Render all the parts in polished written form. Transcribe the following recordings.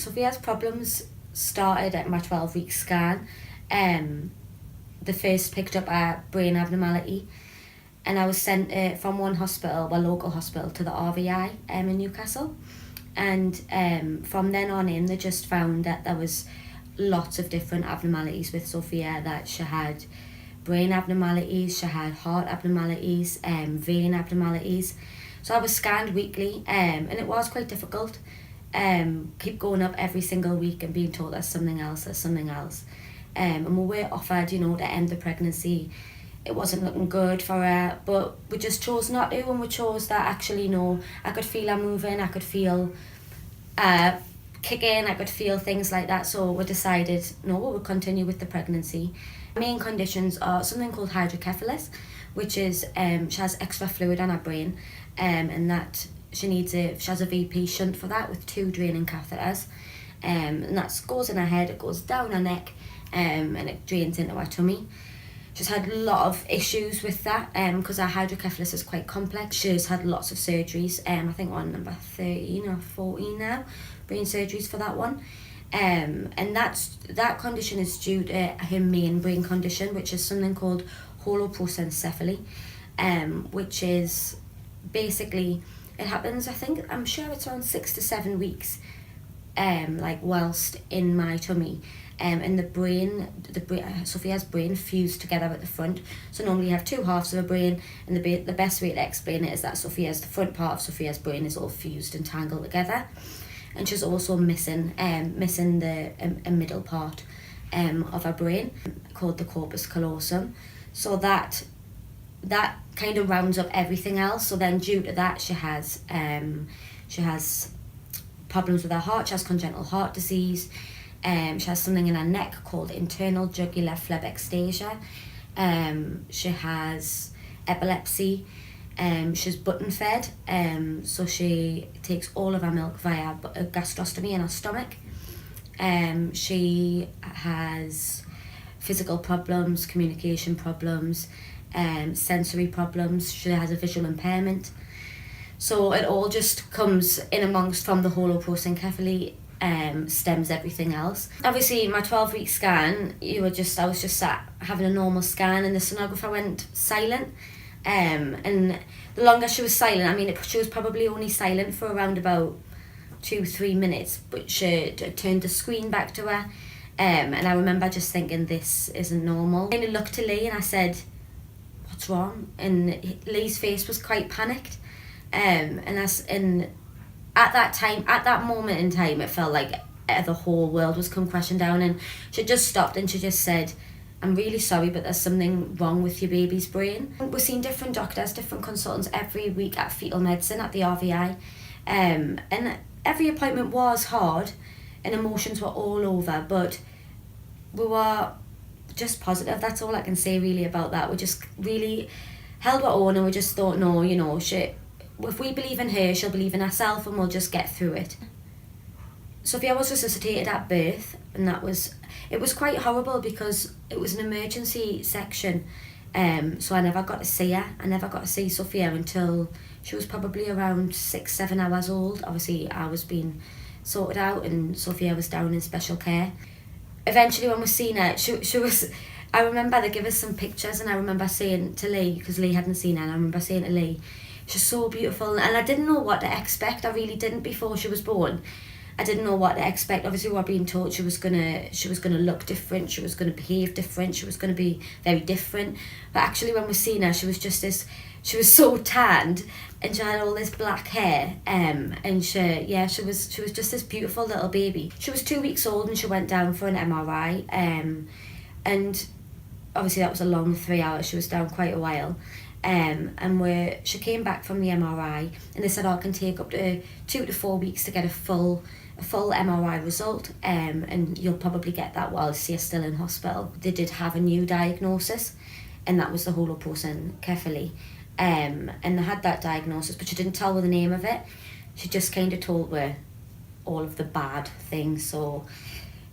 Sophia's problems started at my 12-week scan. They first picked up a brain abnormality, and I was sent from one hospital, a local hospital, to the RVI in Newcastle. And from then on in, they just found that there was lots of different abnormalities with Sophia, that she had brain abnormalities, she had heart abnormalities, vein abnormalities. So I was scanned weekly, and it was quite difficult. Keep going up every single week and being told there's something else. And we were offered, to end the pregnancy. It wasn't looking good for her, but we just chose not to, and we chose that actually, no, I could feel her moving, I could feel kicking, I could feel things like that. So we decided, no, we would continue with the pregnancy. Main conditions are something called hydrocephalus, which is she has extra fluid on her brain, and that she has a VP shunt for that with 2 draining catheters, and that goes in her head, it goes down her neck, and it drains into her tummy. She's had a lot of issues with that because her hydrocephalus is quite complex. She's had lots of surgeries, I think on number 13 or 14 now, brain surgeries for that one. And that condition is due to her main brain condition, which is something called holoprosencephaly, which is basically, it happens, I'm sure it's around 6 to 7 weeks, whilst in my tummy. And the brain, Sophia's brain fused together at the front. So normally you have 2 halves of a brain, and the best way to explain it is that the front part of Sophia's brain is all fused and tangled together. And she's also missing the middle part of her brain, called the corpus callosum. So that kind of rounds up everything else. So then due to that, she has problems with her heart. She has congenital heart disease. She has something in her neck called internal jugular phlegmectasia. She has epilepsy. She's button fed, so she takes all of her milk via a gastrostomy in her stomach. She has physical problems, communication problems, sensory problems. She has a visual impairment. So it all just comes in amongst from the holoprosencephaly, stems everything else. Obviously, my 12-week scan, I was just sat having a normal scan, and the sonographer went silent. And the longer she was silent, she was probably only silent for around about 2-3 minutes, but she turned the screen back to her, and I remember just thinking, this isn't normal. I looked to Lee and I said, what's wrong? And Lee's face was quite panicked, and at that moment in time, it felt like the whole world was come crashing down, and she just stopped and she just said, I'm really sorry, but there's something wrong with your baby's brain. We're seeing different doctors, different consultants every week at fetal medicine at the RVI. And every appointment was hard and emotions were all over, but we were just positive. That's all I can say really about that. We just really held our own, and we just thought, no, if we believe in her, she'll believe in herself, and we'll just get through it. Sophia was resuscitated at birth, and it was quite horrible because it was an emergency section, so I never got to see her. I never got to see Sophia until she was probably around 6-7 hours old. Obviously, I was being sorted out, and Sophia was down in special care. Eventually, when we seen her, she was. I remember they gave us some pictures, and I remember saying to Lee, because Lee hadn't seen her, and I remember saying to Lee, she's so beautiful, and I didn't know what to expect. I really didn't before she was born. I didn't know what to expect. Obviously, we were being told she was gonna look different, she was gonna behave different, she was gonna be very different. But actually, when we seen her, she was so tanned, and she had all this black hair. And she was just this beautiful little baby. She was 2 weeks old, and she went down for an MRI. And obviously, that was a long 3 hours. She was down quite a while. And she came back from the MRI, and they said, I can take up to 2 to 4 weeks to get a full MRI result, and you'll probably get that whilst you're still in hospital. They did have a new diagnosis, and that was the holoprosencephaly, and they had that diagnosis, but she didn't tell her the name of it. She just kind of told her all of the bad things. So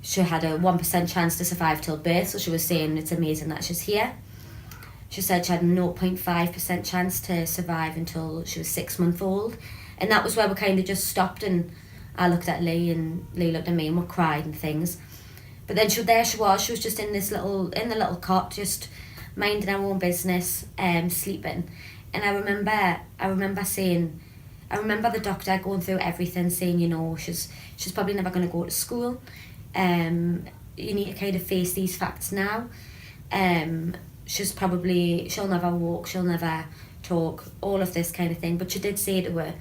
she had a 1% chance to survive till birth, so she was saying it's amazing that she's here. She said she had a 0.5% chance to survive until she was 6 months old. And that was where we kind of just stopped, and I looked at Lee and Lee looked at me and we cried and things. But then she was just in the little cot, just minding our own business, sleeping. And I remember saying, I remember the doctor going through everything, saying, you know, she's probably never going to go to school. You need to kind of face these facts now. She'll never walk, she'll never talk, all of this kind of thing. But she did say to her,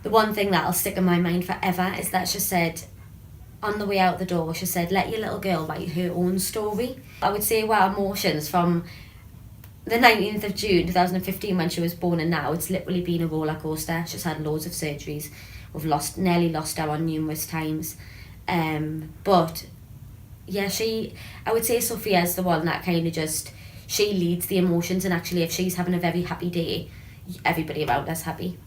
the one thing that'll stick in my mind forever is that she said, on the way out the door, she said, let your little girl write her own story. I would say our emotions from the 19th of June 2015 when she was born and now, it's literally been a roller coaster. She's had loads of surgeries. We've nearly lost her on numerous times. But yeah, I would say Sophia is the one that kind of just, she leads the emotions, and actually if she's having a very happy day, everybody around her's happy.